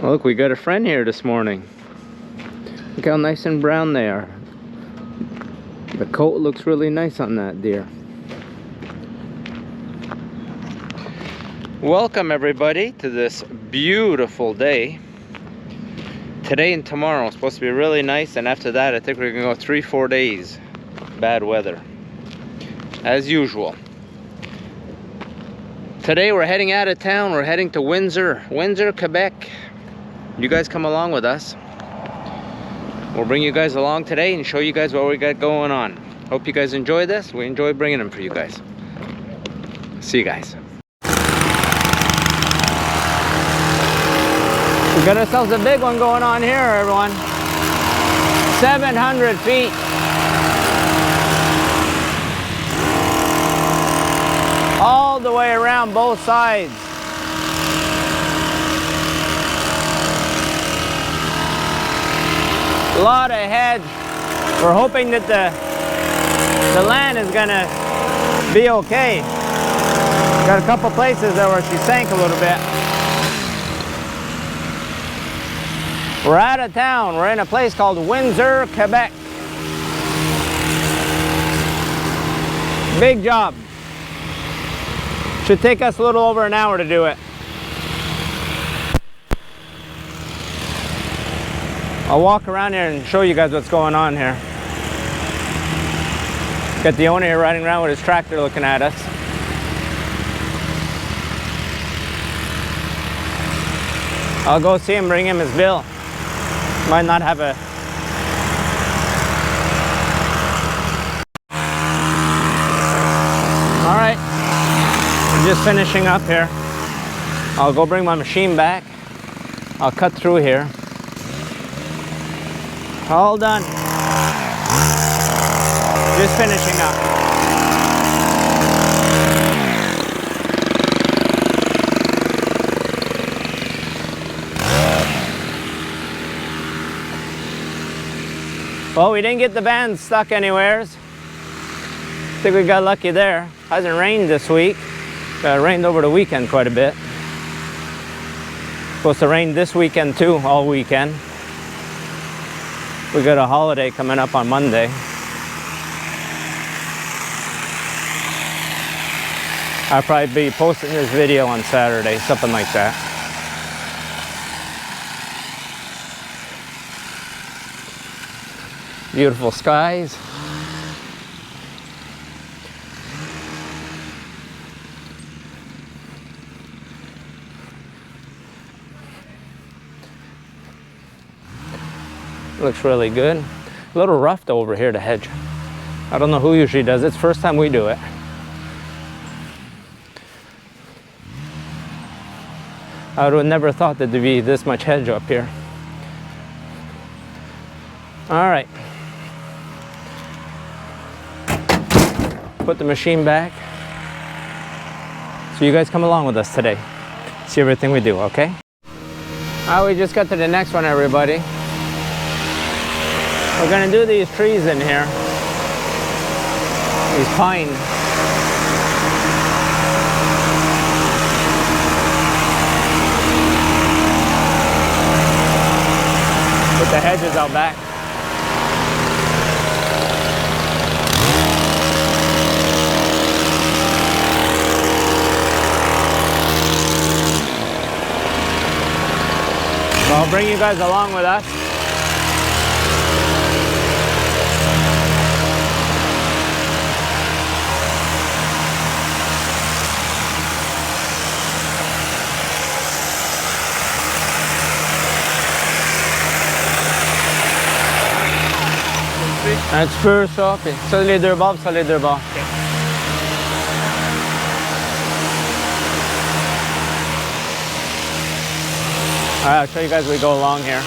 Well, look, we got a friend here this morning. Look how nice and brown they are. The coat looks really nice on that deer. Welcome everybody to this beautiful day. Today and tomorrow is supposed to be really nice, and after that I think we're gonna go 3-4 days bad weather as usual. Today we're heading out of town. We're heading to Windsor, Quebec. You guys come along with us. We'll bring you guys along today and show you guys what we got going on. Hope you guys enjoy this. We enjoy bringing them for you guys. See you guys. We got ourselves a big one going on here, everyone. 700 feet. All the way around both sides. A lot of hedge. We're hoping that the land is gonna be okay. Got a couple places there where she sank a little bit. We're out of town. We're in a place called Windsor, Quebec. Big job. Should take us a little over an hour to do it. I'll walk around here and show you guys what's going on here. Got the owner here riding around with his tractor looking at us. I'll go see him, bring him his bill. Might not have a... All right. Just finishing up here. I'll go bring my machine back. I'll cut through here. All done. Just finishing up. Well, we didn't get the band stuck anywheres. I think we got lucky there. Hasn't rained this week. Rained over the weekend quite a bit. Supposed to rain this weekend too, all weekend. We got a holiday coming up on Monday. I'll probably be posting this video on Saturday, something like that. Beautiful skies. Looks really good. A little rough though over here to hedge. I don't know who usually does it. It's the first time we do it. I would have never thought that there'd be this much hedge up here. All right. Put the machine back. So you guys come along with us today. See everything we do, okay? All right, we just got to the next one, everybody. We're gonna do these trees in here. These pine. Put the hedges out back. So I'll bring you guys along with us. Un petit peu ça, puis ça les deux bords, puis ça les deux bords. Okay. All right, I'll show you guys as we go along here.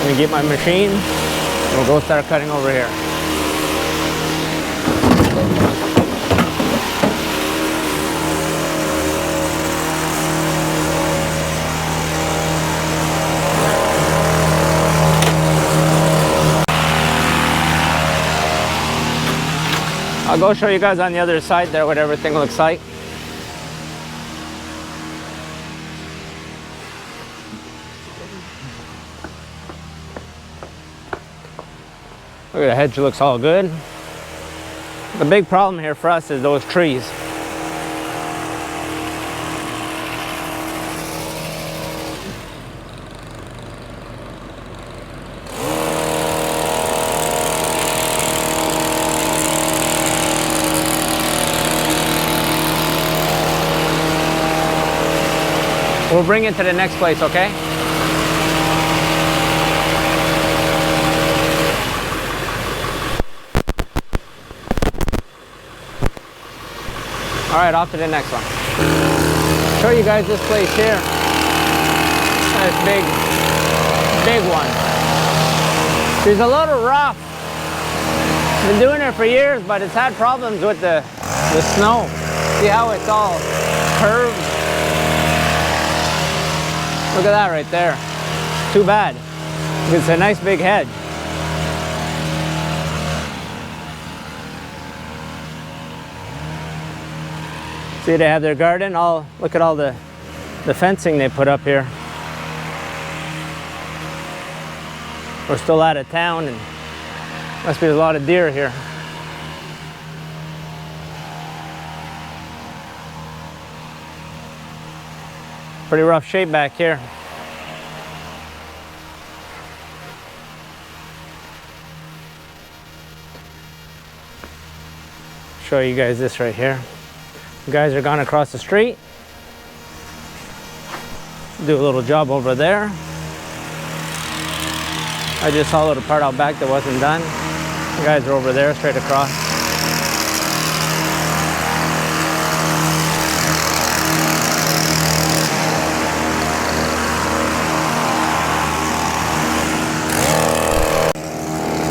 Let me get my machine, and we'll go start cutting over here. I'll go show you guys on the other side there what everything looks like. Look at the hedge, looks all good. The big problem here for us is those trees. We'll bring it to the next place, okay? All right, off to the next one. Show you guys this place here. Nice big one. There's a lot of rough. Been doing it for years, but it's had problems with the snow. See how it's all curved? Look at that right there. Too bad. It's a nice big hedge. See, they have their garden. Look at all the fencing they put up here. We're still out of town, and must be a lot of deer here. Pretty rough shape back here. Show you guys this right here. You guys are gone across the street. Do a little job over there. I just saw a little part out back that wasn't done. You guys are over there, straight across.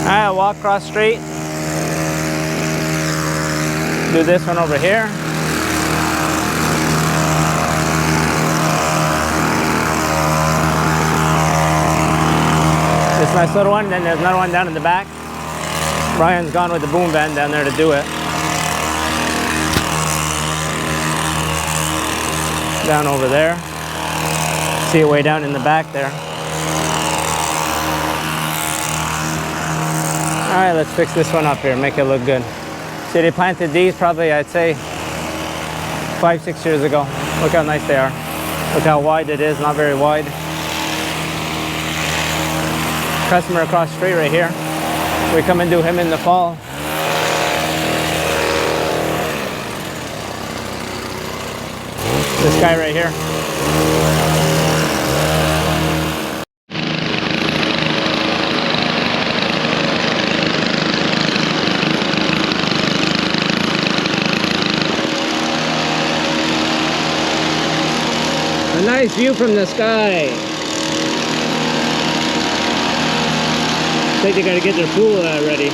Alright, I'll walk across the street. Do this one over here. This nice little one, then there's another one down in the back. Brian's gone with the boom van down there to do it. Down over there. See it way down in the back there. Alright, let's fix this one up here, make it look good. See, they planted these probably, I'd say, 5-6 years ago. Look how nice they are. Look how wide it is, not very wide. Customer across the street right here. We come and do him in the fall. This guy right here. A nice view from the sky. I think they gotta get their pool ready.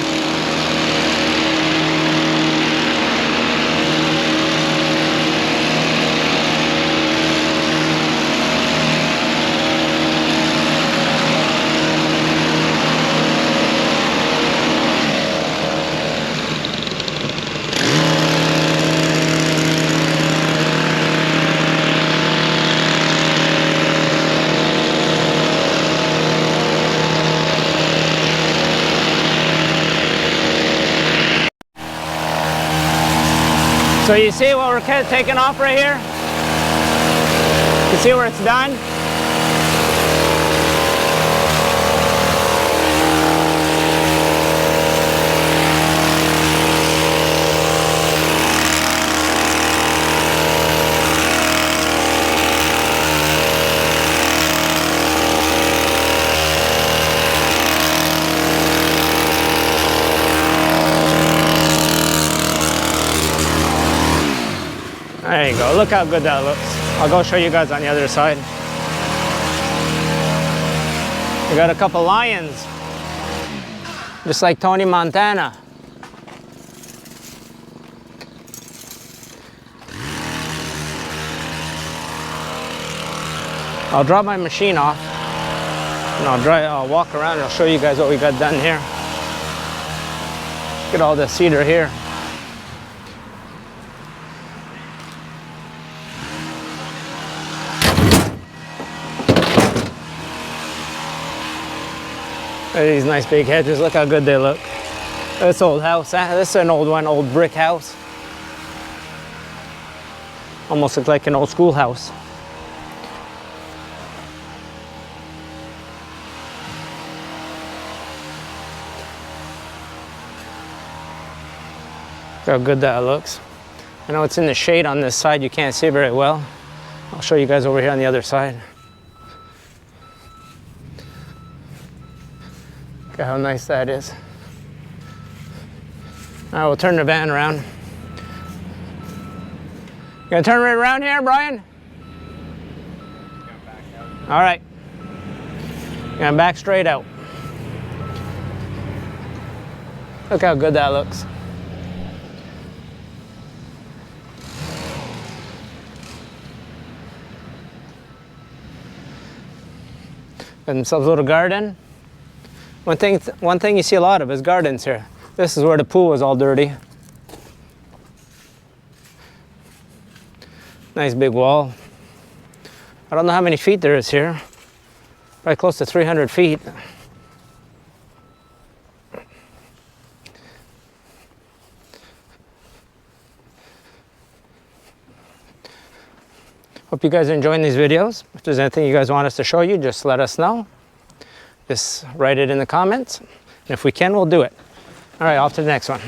So you see what we're taking off right here? You see where it's done? There you go, look how good that looks. I'll go show you guys on the other side. We got a couple lions, just like Tony Montana. I'll drop my machine off and I'll walk around and I'll show you guys what we got done here. Look at all the cedar here. Look at these nice big hedges. Look how good they look. This old house. This is an old one, old brick house. Almost looks like an old schoolhouse. Look how good that looks. I know it's in the shade on this side. You can't see very well. I'll show you guys over here on the other side. Look at how nice that is. All right, we'll turn the van around. You gonna turn right around here, Brian? All right. Gonna back straight out. Look how good that looks. Got themselves a little garden. One thing you see a lot of is gardens here. This is where the pool is all dirty. Nice big wall. I don't know how many feet there is here. Probably close to 300 feet. Hope you guys are enjoying these videos. If there's anything you guys want us to show you, just let us know. Just write it in the comments. And if we can, we'll do it. All right, off to the next one.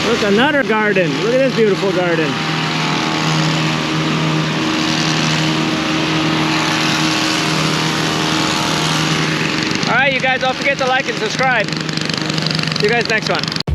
Look, another garden. Look at this beautiful garden. All right, you guys, don't forget to like and subscribe. See you guys next one.